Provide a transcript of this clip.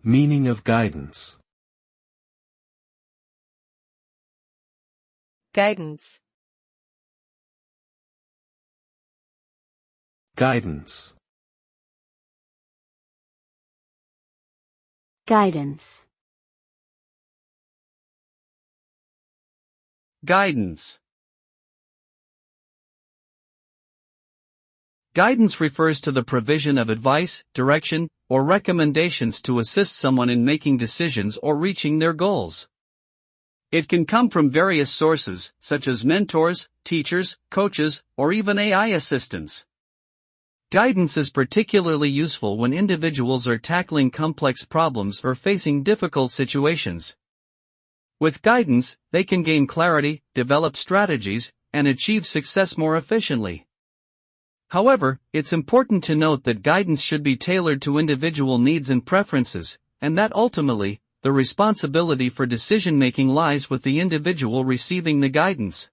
Meaning of guidance. Guidance. Guidance. Guidance. Guidance. Guidance refers to the provision of advice, direction, or recommendations to assist someone in making decisions or reaching their goals. It can come from various sources, such as mentors, teachers, coaches, or even AI assistants. Guidance is particularly useful when individuals are tackling complex problems or facing difficult situations. With guidance, they can gain clarity, develop strategies, and achieve success more efficiently. However, it's important to note that guidance should be tailored to individual needs and preferences, and that ultimately, the responsibility for decision-making lies with the individual receiving the guidance.